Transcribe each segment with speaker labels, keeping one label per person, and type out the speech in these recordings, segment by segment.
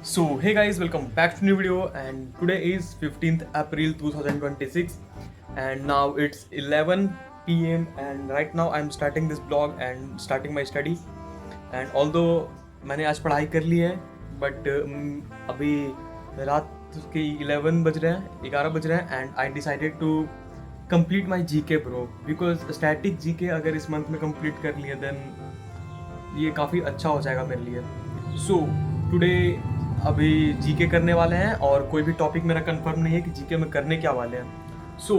Speaker 1: So hey guys, welcome back to new video, and today is 15th April 2026 and now it's 11 p.m. and right now I'm starting this blog and starting my study. And although मैंने आज पढ़ाई कर ली है but अभी रात के 11 बज रहे हैं 11 बज रहे हैं and I decided to complete my GK bro because static GK अगर इस मंथ में कंप्लीट कर लिए देन ये काफ़ी अच्छा हो जाएगा मेरे लिए. सो टुडे अभी जीके करने वाले हैं और कोई भी टॉपिक मेरा कंफर्म नहीं है कि जीके में करने क्या वाले हैं. So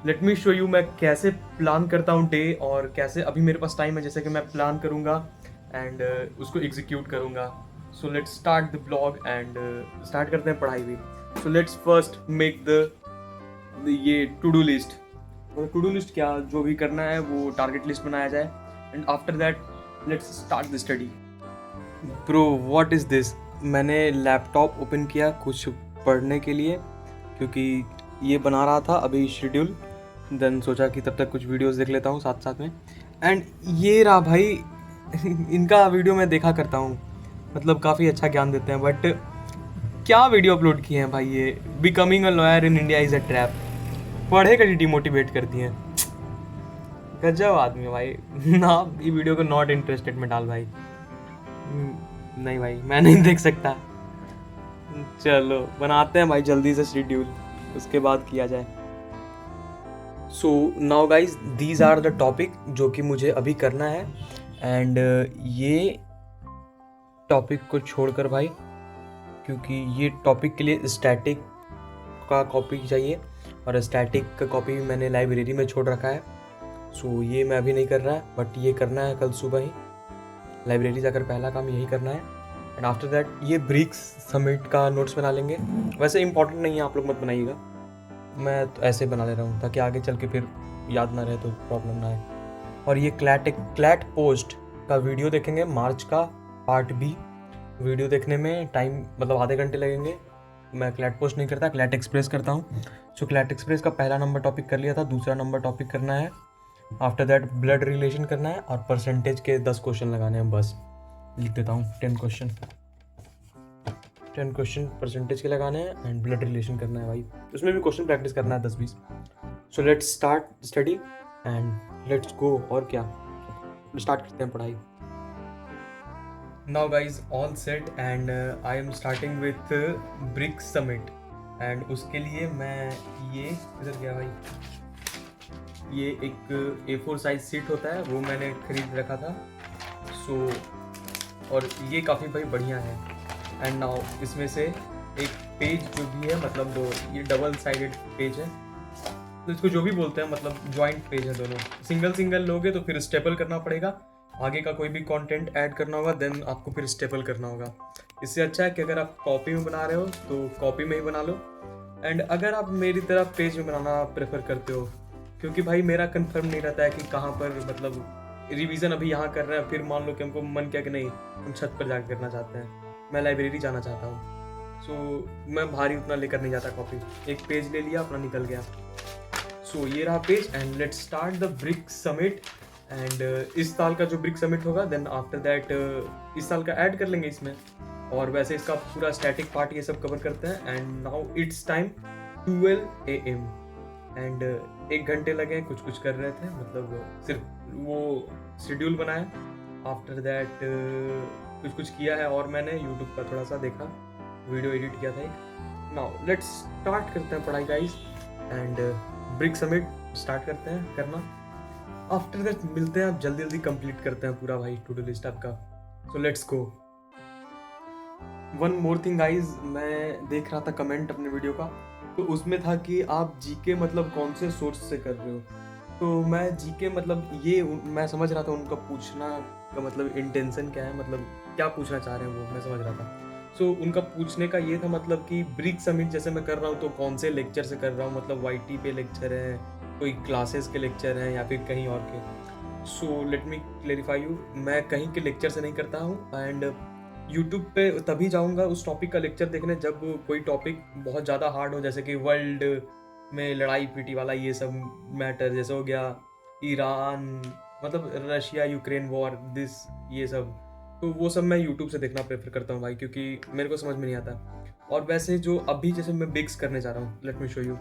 Speaker 1: let me show you मैं कैसे प्लान करता हूँ डे और कैसे अभी मेरे पास टाइम है जैसे कि मैं प्लान करूँगा एंड उसको एग्जीक्यूट करूँगा. So let's start the blog and start करते हैं पढ़ाई भी. So let's first make the ये to do list. To do list क्या जो भी करना है वो टारगेट लिस्ट बनाया जाए and after that let's start the study. Bro what is this. मैंने लैपटॉप ओपन किया कुछ पढ़ने के लिए क्योंकि ये बना रहा था अभी शेड्यूल. देन सोचा कि तब तक कुछ वीडियोस देख लेता हूँ साथ साथ में. एंड ये रहा भाई इनका वीडियो मैं देखा करता हूँ, मतलब काफ़ी अच्छा ज्ञान देते हैं. बट क्या वीडियो अपलोड किए हैं भाई. ये becoming a lawyer in India is a trap. पढ़े कर डिमोटिवेट कर दिए. गजब आदमी है भाई. ना ये वीडियो को नॉट इंटरेस्टेड में डाल भाई. नहीं भाई मैं नहीं देख सकता. चलो बनाते हैं भाई जल्दी से शेड्यूल, उसके बाद किया जाए. So now guys these are the topic जो कि मुझे अभी करना है. एंड ये टॉपिक को छोड़कर भाई क्योंकि ये टॉपिक के लिए स्टैटिक का कॉपी चाहिए और स्टैटिक का कॉपी भी मैंने लाइब्रेरी में छोड़ रखा है. सो ये मैं अभी नहीं कर रहा है बट ये करना है कल सुबह ही. लाइब्रेरी जाकर पहला काम यही करना है. एंड आफ्टर दैट ये ब्रिक्स समिट का नोट्स बना लेंगे. वैसे इंपॉर्टेंट नहीं है, आप लोग मत बनाइएगा, मैं तो ऐसे बना ले रहा हूँ ताकि आगे चल के फिर याद ना रहे तो प्रॉब्लम ना आए. और ये क्लैट पोस्ट का वीडियो देखेंगे, मार्च का पार्ट बी. वीडियो देखने में टाइम मतलब आधे घंटे लगेंगे. मैं क्लैट पोस्ट नहीं करता, क्लैट एक्सप्रेस करता हूँ. सो क्लैट एक्सप्रेस का पहला नंबर टॉपिक कर लिया था, दूसरा नंबर टॉपिक करना है. आफ्टर दैट ब्लड रिलेशन करना है और परसेंटेज के 10 क्वेश्चन लगाने हैं. बस लिख देता हूँ 10 क्वेश्चन परसेंटेज के लगाने हैं एंड ब्लड रिलेशन करना है भाई. उसमें भी क्वेश्चन प्रैक्टिस करना है 10-20. So let's start study and let's go. और क्या स्टार्ट करते हैं पढ़ाई. Now guys all set and I am starting with BRICS summit. एंड उसके लिए मैं ये इधर गया भाई, ये एक A4 साइज सीट होता है वो मैंने खरीद रखा था. सो और ये काफ़ी भाई बढ़िया है. एंड नाउ इसमें से एक पेज जो भी है मतलब ये डबल साइडेड पेज है तो इसको जो भी बोलते हैं मतलब जॉइंट पेज है दोनों. सिंगल लोगे तो फिर स्टेपल करना पड़ेगा. आगे का कोई भी कंटेंट ऐड करना होगा देन आपको फिर स्टेपल करना होगा. इससे अच्छा है कि अगर आप कॉपी में बना रहे हो तो कॉपी में ही बना लो. एंड अगर आप मेरी तरह पेज में बनाना प्रेफर करते हो क्योंकि भाई मेरा कंफर्म नहीं रहता है कि कहाँ पर मतलब रिवीजन अभी यहाँ कर रहे हैं फिर मान लो कि हमको मन किया कि नहीं हम छत पर जाकर करना चाहते हैं, मैं लाइब्रेरी जाना चाहता हूँ. सो मैं भारी उतना लेकर नहीं जाता कॉपी. एक पेज ले लिया अपना निकल गया. सो ये रहा page and let's start the brick summit. And इस साल का जो ब्रिक समिट होगा देन आफ्टर दैट इस साल का ऐड कर लेंगे इसमें. और वैसे इसका पूरा स्टैटिक पार्ट ये सब कवर करते हैं. And now it's time 12 AM and 1 घंटे लगे कुछ कर रहे थे मतलब सिर्फ वो शेड्यूल बनाया. आफ्टर दैट कुछ किया है और मैंने यूट्यूब पर थोड़ा सा देखा, वीडियो एडिट किया था एक. नाउ लेट्स स्टार्ट करते हैं पढ़ाई guys and brick summit start करते हैं करना. आफ्टर दैट मिलते हैं, आप जल्दी कंप्लीट करते हैं पूरा भाई टू डू लिस्ट आपका. सो let's go. One more thing guys, मैं देख रहा था कमेंट अपने वीडियो का तो उसमें था कि आप जीके मतलब कौन से सोर्स से कर रहे हो. तो मैं जीके मतलब ये मैं समझ रहा था उनका पूछना का मतलब इंटेंशन क्या है, मतलब क्या पूछना चाह रहे हैं वो मैं समझ रहा था. सो उनका पूछने का ये था मतलब कि ब्रिक समिट जैसे मैं कर रहा हूँ तो कौन से लेक्चर से कर रहा हूँ, मतलब YT पे लेक्चर है, कोई क्लासेस के लेक्चर हैं या फिर कहीं और के. So let me clarify you, मैं कहीं के लेक्चर से नहीं करता हूँ. एंड यूट्यूब पे तभी जाऊँगा उस टॉपिक का लेक्चर देखने जब कोई टॉपिक बहुत ज़्यादा हार्ड हो, जैसे कि वर्ल्ड में लड़ाई पीटी वाला ये सब मैटर, जैसे हो गया ईरान मतलब रशिया यूक्रेन वॉर दिस ये सब. तो वो सब मैं यूट्यूब से देखना प्रेफर करता हूँ भाई, क्योंकि मेरे को समझ में नहीं आता। और वैसे जो अभी जैसे मैं ब्रिक्स करने जा रहा हूँ, लेट मी शो यू,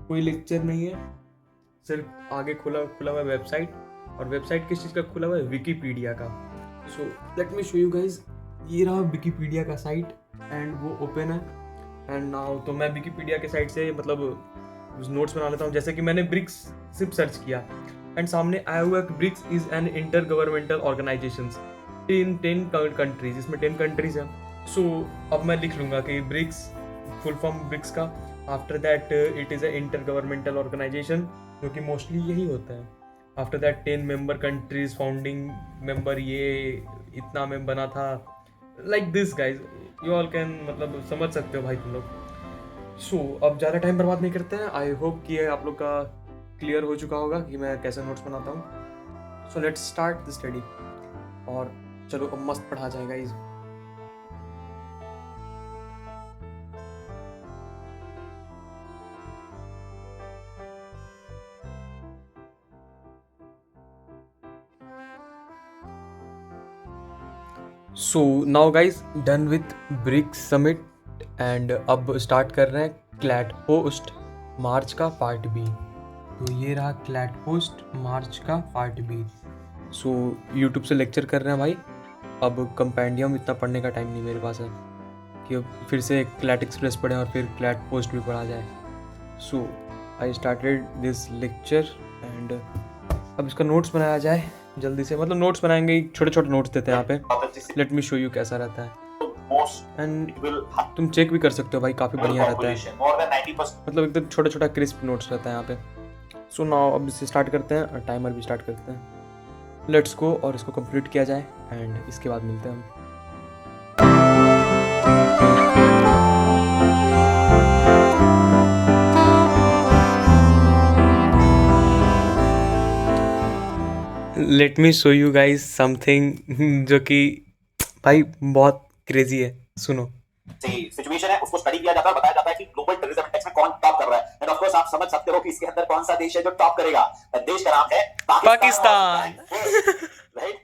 Speaker 1: कोई लेक्चर नहीं है, सिर्फ आगे खुला खुला हुआ है वेबसाइट, और वेबसाइट किस चीज़ का खुला हुआ है, विकीपीडिया का। So let me show you guys, ये रहा विकीपीडिया का साइट एंड वो ओपन है। एंड नाउ तो मैं विकीपीडिया के साइट से मतलब नोट्स बना लेता हूँ। जैसे कि मैंने ब्रिक्स सिर्फ सर्च किया एंड सामने आया हुआ कि BRICS is an intergovernmental organisation in 10 countries, इसमें 10 कंट्रीज हैं। सो अब मैं लिख लूँगा कि ब्रिक्स, फुल फॉर्म ब्रिक्स का, after that it is a intergovernmental organisation, जो कि मोस्टली यही होता है। After that 10 member countries, founding member ये इतना में बना था, like this guys, you all can मतलब समझ सकते हो भाई तुम लोग। सो अब ज़्यादा टाइम बर्बाद नहीं करते हैं। आई होप कि आप लोग का क्लियर हो चुका होगा कि मैं कैसे नोट्स बनाता हूँ। So let's start the study. और चलो अब मस्त पढ़ा जाएगा इस। So now guys, done with BRICS summit and अब स्टार्ट कर रहे हैं क्लैट पोस्ट मार्च का पार्ट बी। तो ये रहा क्लैट पोस्ट मार्च का पार्ट बी। सो यूट्यूब से लेक्चर कर रहे हैं भाई। अब कंपेंडियम इतना पढ़ने का टाइम नहीं मेरे पास है कि अब फिर से क्लैट एक्सप्रेस पढ़ें और फिर क्लैट पोस्ट भी पढ़ा जाए। So I started this lecture and अब इसका नोट्स बनाया जाए जल्दी से। मतलब नोट्स बनाएंगे, छोटे छोटे नोट्स देते हैं यहाँ पे। लेट मी शो यू कैसा रहता है एंड तुम चेक भी कर सकते हो भाई, काफ़ी बढ़िया रहता है। मतलब एकदम छोटा छोटा क्रिस्प नोट्स रहता है यहाँ पे। सो नाउ अब इसे स्टार्ट करते हैं और टाइमर भी स्टार्ट करते हैं। लेट्स गो और इसको कंप्लीट किया जाए एंड इसके बाद मिलते हैं हम। Late me show you guys something जो कि भाई बहुत क्रेजी है, सुनो।
Speaker 2: सिचुएशन है उसको स्टडी किया जाता है, बताया जाता है कि ग्लोबल टेररिज्म इंडेक्स में कौन टॉप कर रहा है। एंड ऑफ कोर्स आप समझ सकते हो कि इसके अंदर कौन सा देश है जो टॉप करेगा। देश का नाम है
Speaker 1: Pakistan.
Speaker 2: Right.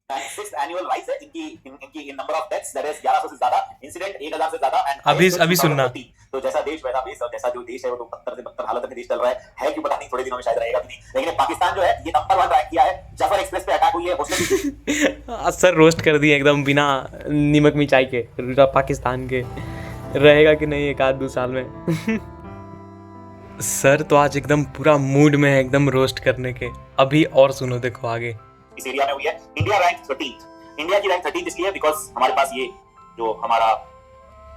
Speaker 2: 6th annual rise है इनकी in number of deaths, that is 1100 से ज्यादा, इंसिडेंट 1000 से ज्यादा। एंड
Speaker 1: अभी सुनना,
Speaker 2: तो जैसा देश वैसा देश, और जैसा जो देश है वो तो बदतर से बदतर हालत में देश चल रहा है क्यों पता नहीं, थोड़े दिनों में शायद रहेगा भी नहीं। लेकिन पाकिस्तान जो है ये नंबर 1 रैंक किया है। जफर एक्सप्रेस पे अटैक हुई है,
Speaker 1: सर रोस्ट कर दिए एकदम बिना नमक मिर्चाई के पाकिस्तान के। रहेगा कि नहीं एक आध 2 साल में। सर तो आज एकदम पूरा मूड में है एकदम रोस्ट करने के। अभी और सुनो, देखो आगे
Speaker 2: इस एरिया में हुई है। India rank 13th। इंडिया की रैंक 13th इसलिए है बिकॉज हमारे पास ये जो हमारा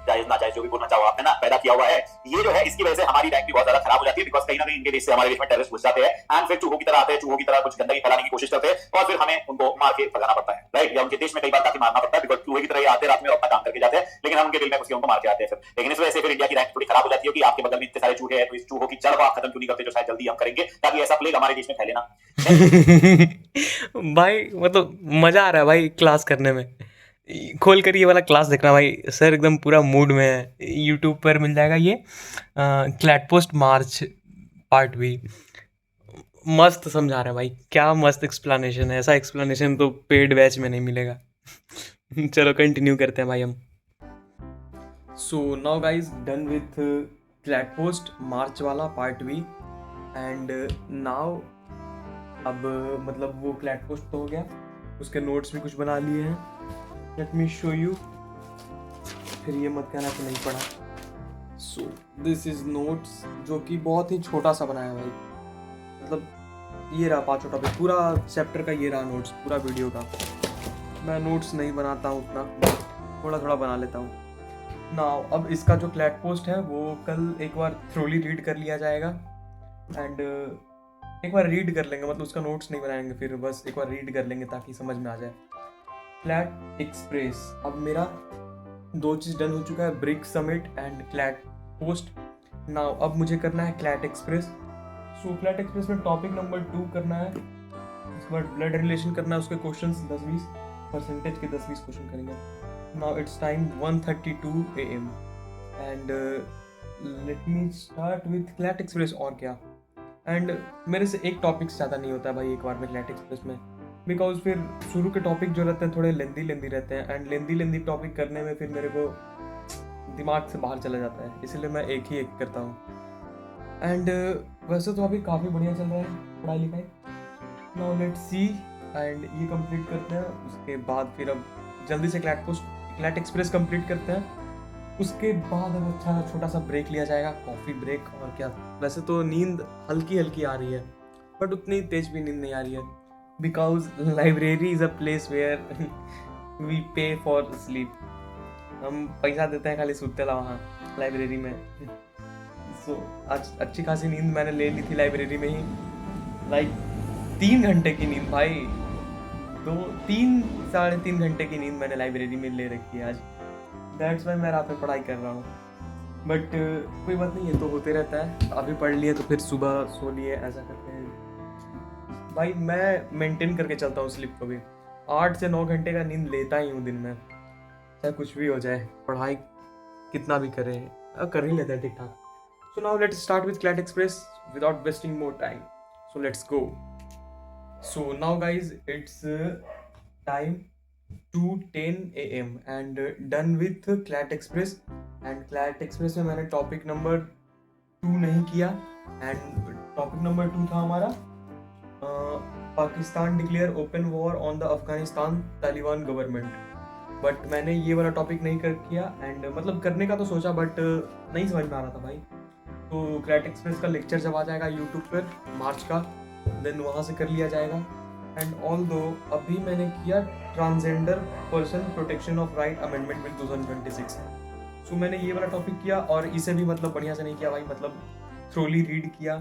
Speaker 2: जायज ना जायज जो भी बोलना चाहो आपने ना पैदा किया हुआ है, ये जो है इसकी वजह से हमारी रैंक भी बहुत ज्यादा खराब हो जाती है। बिकॉज कहीं ना कहीं इनके देश से हमारे देश में टेररिस्ट घुस जाते हैं एंड फिर चूहों की तरह आते हैं, चूहों की तरह कुछ गंदगी फैलाने की कोशिश करते हैं और फिर हमें उनको मार के भगाना पड़ता है। राइट, या उनके देश में कई बार काफी मारना पड़ता है बिकॉज चूहे की तरह ये आते रात में अपना काम करके जाते हैं, लेकिन हम उनके दिल में घुस के उनको मार के आते हैं फिर। लेकिन इस वजह से फिर इंडिया की रैंक थोड़ी खराब हो जाती है कि आपके बगल में इतने सारे चूहे हैं, तो इस चूहों की जड़ को आप खत्म क्यों नहीं करते, जो शायद जल्दी हम करेंगे, ताकि ऐसा प्लेग हमारे देश में फैले ना।
Speaker 1: भाई मतलब मजा आ रहा है भाई क्लास करने में। खोल कर ये वाला क्लास देखना भाई, सर एकदम पूरा मूड में है। यूट्यूब पर मिल जाएगा ये क्लैट पोस्ट मार्च पार्ट बी। मस्त समझा रहे हैं भाई, क्या मस्त एक्सप्लेनेशन है। ऐसा एक्सप्लेनेशन तो पेड बैच में नहीं मिलेगा। चलो कंटिन्यू करते हैं भाई हम। So now guys, done with CLAT post March वाला पार्ट बी एंड नाउ अब मतलब वो क्लैट पोस्ट तो हो गया, उसके नोट्स भी कुछ बना लिए हैं। लेट मी शो यू, फिर ये मत कहना कि नहीं पढ़ा। सो दिस इज नोट्स, जो कि बहुत ही छोटा सा बनाया भाई। मतलब ये रहा 5 टॉपिक, पूरा चैप्टर का ये रहा नोट्स, पूरा वीडियो का। मैं नोट्स नहीं बनाता हूँ उतना, थोड़ा थोड़ा बना लेता हूँ। नाउ अब इसका जो क्लैट पोस्ट है वो कल एक बार थ्रोली रीड कर लिया जाएगा एंड एक बार रीड कर लेंगे, मतलब उसका नोट्स नहीं बनाएंगे, फिर बस एक बार रीड कर लेंगे ताकि समझ में आ जाए। क्लैट एक्सप्रेस, अब मेरा 2 चीज़ डन हो चुका है, brick summit and CLAT post. Now अब मुझे करना है क्लैट एक्सप्रेस। सो क्लैट एक्सप्रेस में टॉपिक नंबर 2 करना है, उसके बाद ब्लड रिलेशन करना है, उसके क्वेश्चंस 10-20 परसेंटेज के 10-20 क्वेश्चन करेंगे। Now it's time 1:32 AM and let me start with CLAT express. और क्या, एंड मेरे से एक टॉपिक से ज़्यादा नहीं होता है भाई एक बार में क्लैट एक्सप्रेस में। बिकॉज फिर शुरू के टॉपिक जो रहते हैं थोड़े लेंदी रहते हैं, एंड लेंदी टॉपिक करने में फिर मेरे को दिमाग से बाहर चला जाता है, इसलिए मैं एक ही एक करता हूँ। एंड वैसे तो अभी काफ़ी बढ़िया चल रहा है पढ़ाई लिखाई। नाउ लेट्स सी, एंड ये कंप्लीट करते हैं, उसके बाद फिर अब जल्दी से क्लैट एक्सप्रेस कंप्लीट करते हैं। उसके बाद अब अच्छा छोटा सा ब्रेक लिया जाएगा, कॉफ़ी ब्रेक। और क्या, वैसे तो नींद हल्की हल्की आ रही है, बट उतनी तेज भी नींद नहीं आ रही है, because library is a place where we pay for sleep. हम पैसा देते हैं खाली सूतते ला वहाँ लाइब्रेरी में। सो आज अच्छी खासी नींद मैंने ले ली थी लाइब्रेरी में ही, लाइक 3 घंटे की नींद भाई, 3-3.5 घंटे की नींद मैंने लाइब्रेरी में ले रखी है आज। दैट्स वाई मैं रात में पढ़ाई कर रहा हूँ, बट कोई बात नहीं, ये तो होते रहता है। अभी पढ़ लिए तो फिर सुबह सो लिए, ऐसा करते हैं भाई। मैं मेंटेन करके चलता हूँ स्लीप को भी, 8 से 9 घंटे का नींद लेता ही हूँ दिन में, चाहे कुछ भी हो जाए, पढ़ाई कितना भी करे कर ही लेते हैं ठीक ठाक। So now let's start with CLAT express without wasting more time, so let's go. So now guys, it's time 2:10 AM and done with CLAT Express। and CLAT Express में मैंने टॉपिक नंबर 2 नहीं किया, एंड टॉपिक नंबर 2 था हमारा Pakistan declare open war on the Afghanistan Taliban government. But मैंने ये वाला topic नहीं किया, एंड मतलब करने का तो सोचा, बट नहीं समझ में आ रहा था भाई। तो क्लैट एक्सप्रेस का लेक्चर जब आ जाएगा यूट्यूब पर मार्च का, देन वहाँ से कर लिया जाएगा। एंड ऑल्दो अभी मैंने किया transgender person protection of right amendment bill 2026। सो मैंने ये वाला टॉपिक किया, और इसे भी मतलब बढ़िया से नहीं किया भाई, मतलब थ्रोली रीड किया।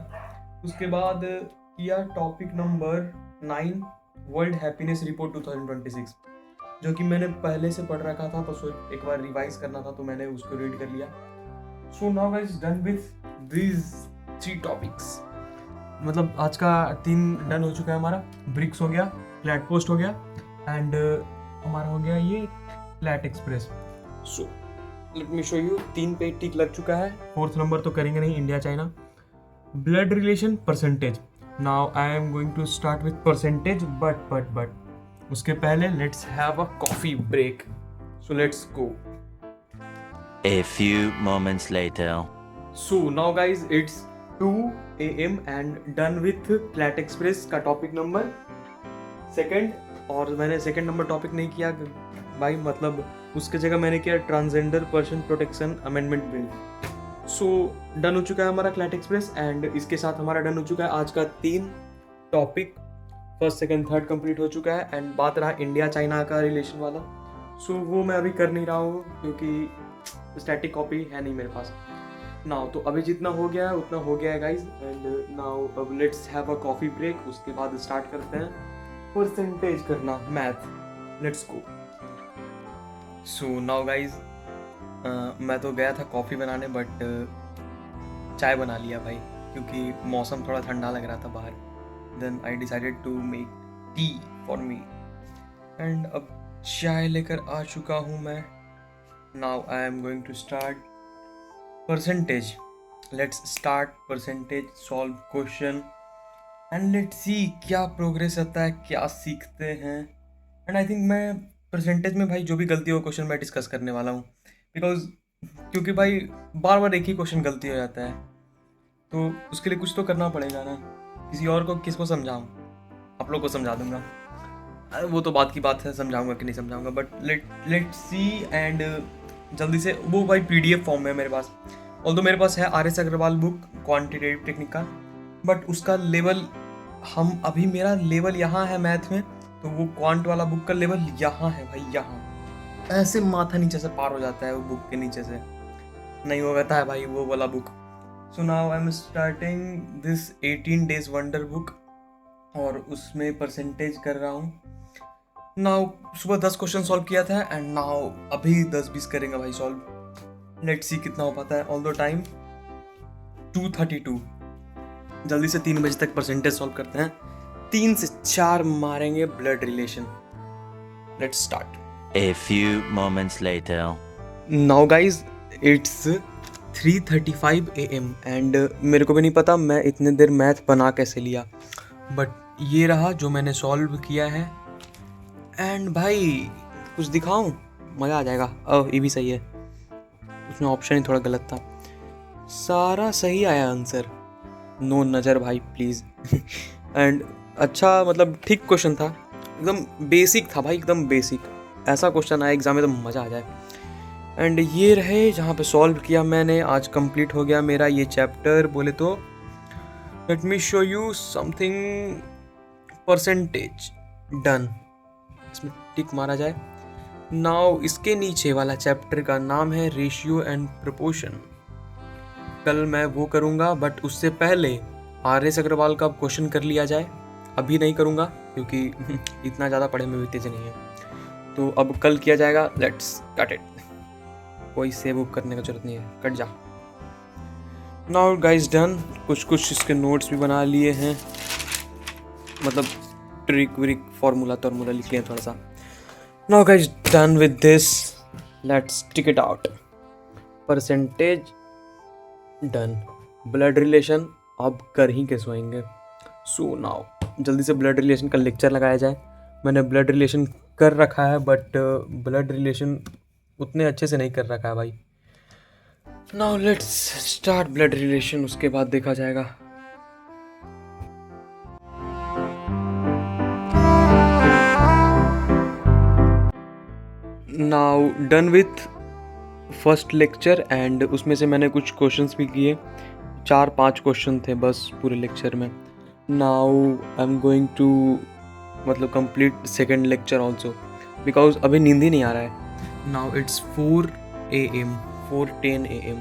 Speaker 1: उसके बाद किया topic number 9 world happiness report 2026, जो कि मैंने पहले से पढ़ रखा था, बस एक बार रिवाइज करना था, तो मैंने उसको रीड कर लिया। So now guys done with these 3 topics. मतलब आज का 3 डन हो चुका है हमारा। ब्रिक्स हो गया, क्लैट पोस्ट हो गया, एंड हमारा हो गया ये CLAT express. So let me show you, 3 पे टिक लग चुका है। 4th नंबर तो करेंगे नहीं, India China. Blood relation percentage, now I am going to start with percentage, but उसके पहले let's have a coffee break, so let's go.
Speaker 3: A few moments later.
Speaker 1: So now guys it's 2 AM and done with CLAT Express का topic number 2, और मैंने 2nd number topic नहीं किया भाई, मतलब उसके जगह मैंने किया transgender person protection amendment bill. So done हो चुका है हमारा CLAT Express, एंड इसके साथ हमारा डन हो चुका है आज का 3 topic, 1st, 2nd, 3rd complete हो चुका है। एंड बात रहा इंडिया चाइना का रिलेशन वाला, सो वो मैं अभी कर नहीं रहा हूँ क्योंकि स्टैटिक कॉपी है नहीं मेरे पास। नाउ तो अभी जितना हो गया है उतना हो गया है गाइज, एंड नाउ अब let's have a coffee break. उसके बाद स्टार्ट करते हैं परसेंटेज करना, math, let's go. So now guys मैं तो गया था कॉफ़ी बनाने, बट चाय बना लिया भाई, क्योंकि मौसम थोड़ा ठंडा लग रहा था बाहर। Then I decided to make tea for me, and अब चाय लेकर आ चुका हूँ मैं। Now I am going to start percentage. Let's start percentage, solve question, and let's see क्या प्रोग्रेस आता है, क्या सीखते हैं। एंड आई थिंक मैं परसेंटेज में भाई जो भी गलती हो क्वेश्चन मैं डिस्कस करने वाला हूँ, बिकॉज क्योंकि भाई बार बार एक ही क्वेश्चन गलती हो जाता है, तो उसके लिए कुछ तो करना पड़ेगा ना। किसी और को किसको समझाऊँ, आप लोग को समझा दूंगा, वो तो बात की बात है, समझाऊंगा कि नहीं समझाऊंगा, बट लेट्स सी। एंड जल्दी से वो भाई PDF फॉर्म में मेरे पास, ऑल्दो मेरे पास है RS Agarwal book quantitative technique का, बट उसका लेवल अभी मेरा लेवल यहाँ है मैथ में, तो वो क्वांट वाला बुक का लेवल यहाँ है भाई, यहाँ ऐसे माथा नीचे से पार हो जाता है वो बुक के नीचे से, नहीं हो जाता है भाई वो वाला book. So now I am starting this 18 days wonder book, और उसमें परसेंटेज कर रहा हूँ। नाउ सुबह 10 क्वेश्चन सॉल्व किया था, एंड नाउ अभी 10-20 करेंगे भाई सॉल्व। लेट्स सी कितना हो पाता है। ऑल द टाइम 2:32, जल्दी से 3 बजे तक परसेंटेज सॉल्व करते हैं। 3 से 4 मारेंगे blood relation. Let's start.
Speaker 3: A few moments later.
Speaker 1: Now guys it's 3:35 AM, and मेरे को भी नहीं पता मैं इतने देर मैथ बना कैसे लिया, बट ये रहा जो मैंने सॉल्व किया है। एंड भाई कुछ दिखाऊं, मज़ा आ जाएगा। ये भी सही है, उसमें ऑप्शन ही थोड़ा गलत था। सारा सही आया आंसर, नो नज़र भाई प्लीज़। एंड अच्छा मतलब ठीक क्वेश्चन था, एकदम बेसिक था भाई, एकदम बेसिक। ऐसा क्वेश्चन आया एग्जाम में तो मज़ा आ जाए। एंड ये रहे जहाँ पे सॉल्व किया मैंने। आज कंप्लीट हो गया मेरा ये चैप्टर। बोले तो late me show you something. Percentage done, इसमें टिक मारा जाए। नाउ इसके नीचे वाला चैप्टर का नाम है रेशियो एंड प्रोपोर्शन। कल मैं वो करूँगा, बट उससे पहले RS अग्रवाल का क्वेश्चन कर लिया जाए। अभी नहीं करूँगा क्योंकि इतना ज़्यादा पढ़े में भी तेज नहीं है, तो अब कल किया जाएगा। Let's cut it. कोई सेव उप करने का जरूरत नहीं है, कट जा। Now guys done. कुछ इसके नोट्स भी बना लिए हैं, मतलब ट्रिक विक फार्मूला लिख लिया थोड़ा सा। Now guys done with this, let's tick it out. Percentage done. Blood relation अब कर ही के सोएंगे। सो नाउ जल्दी से ब्लड रिलेशन का लेक्चर लगाया जाए। मैंने ब्लड रिलेशन कर रखा है, बट ब्लड रिलेशन उतने अच्छे से नहीं कर रखा है भाई। Now let's start blood relation, उसके बाद देखा जाएगा। Now done with first lecture, and उसमें से मैंने कुछ क्वेश्चंस भी किए। 4-5 क्वेश्चन थे बस पूरे लेक्चर में। Now I am going to मतलब complete second lecture also, because अभी नींद ही नहीं आ रहा है। Now it's 4:10 AM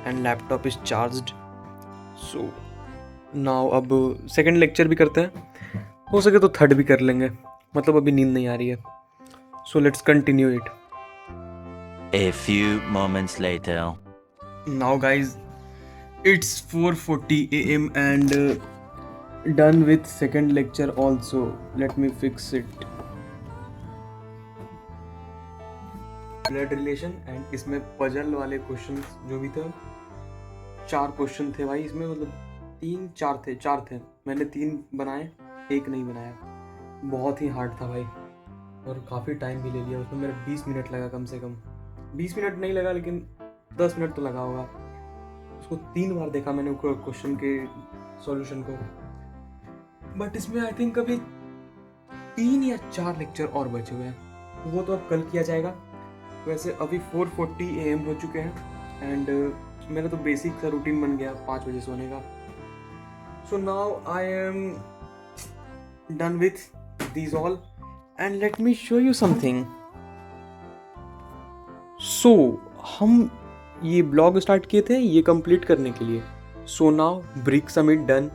Speaker 1: and laptop is charged. So now अब सेकेंड लेक्चर भी करते हैं, हो सके तो थर्ड भी कर लेंगे, मतलब अभी नींद नहीं आ रही है। So let's continue it.
Speaker 3: A few moments later.
Speaker 1: Now guys, it's 4:40 AM and done with second lecture also. Let me fix it. Blood relation, and इसमें पजल वाले क्वेश्चंस जो भी थे, 4 क्वेश्चन थे भाई इसमें, मतलब 4 थे। मैंने 3 बनाए, 1 नहीं बनाया। बहुत ही हार्ड था भाई, और काफ़ी टाइम भी ले लिया उसमें। मेरा 20 मिनट लगा कम से कम। 20 मिनट नहीं लगा, लेकिन 10 मिनट तो लगा होगा। उसको 3 बार देखा मैंने क्वेश्चन के सॉल्यूशन को। बट इसमें आई थिंक अभी 3 या 4 लेक्चर और बचे हुए हैं, वो तो अब कल किया जाएगा। वैसे अभी 4:40 AM हो चुके हैं, एंड मेरा तो बेसिक सा रूटीन बन गया 5 बजे सोने का। So now I am done with these all, and let me show you something. So हम ये ब्लॉग स्टार्ट किए थे ये कंप्लीट करने के लिए। So now brick summit done,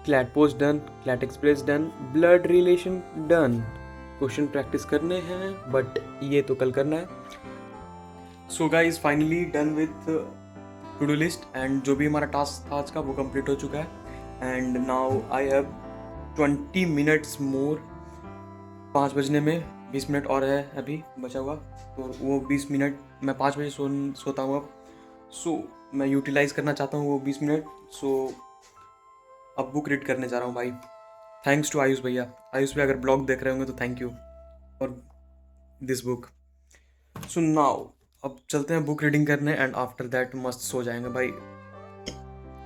Speaker 1: CLAT post done, CLAT express done, blood relation done. Question practice करने हैं, बट ये तो कल करना है। So guys finally done with to do list, and जो भी हमारा टास्क था आज का वो कंप्लीट हो चुका है। And now I have 20 minutes more. 5 बजने में 20 मिनट और है अभी बचा हुआ, तो वो 20 मिनट मैं 5 बजे सोता हूँ अब। सो मैं यूटिलाइज़ करना चाहता हूँ वो 20 मिनट। सो अब बुक रीड करने जा रहा हूँ भाई। थैंक्स टू आयुष भैया। आयुष भैया अगर ब्लॉग देख रहे होंगे तो thank you for this book. So now अब चलते हैं बुक रीडिंग करने, एंड आफ्टर दैट मस्त सो जाएंगे भाई।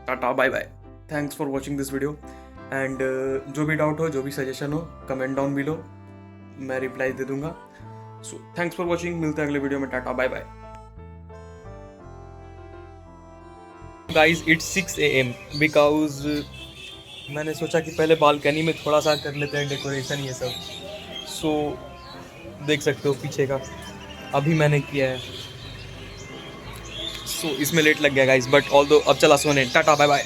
Speaker 1: Tata bye bye, thanks for watching this video. And जो भी डाउट हो, जो भी सजेशन हो, कमेंट डाउन बिलो, मैं रिप्लाई दे दूंगा। सो थैंक्स फॉर वॉचिंग, मिलते हैं अगले वीडियो में। Tata bye bye guys. It's 6 AM because मैंने सोचा कि पहले बालकनी में थोड़ा सा कर लेते हैं डेकोरेशन ये सब। सो देख सकते हो पीछे का अभी मैंने किया है। सो इसमें लेट लग गया गाइज, बट ऑल दो अब चला सोने। Tata bye bye.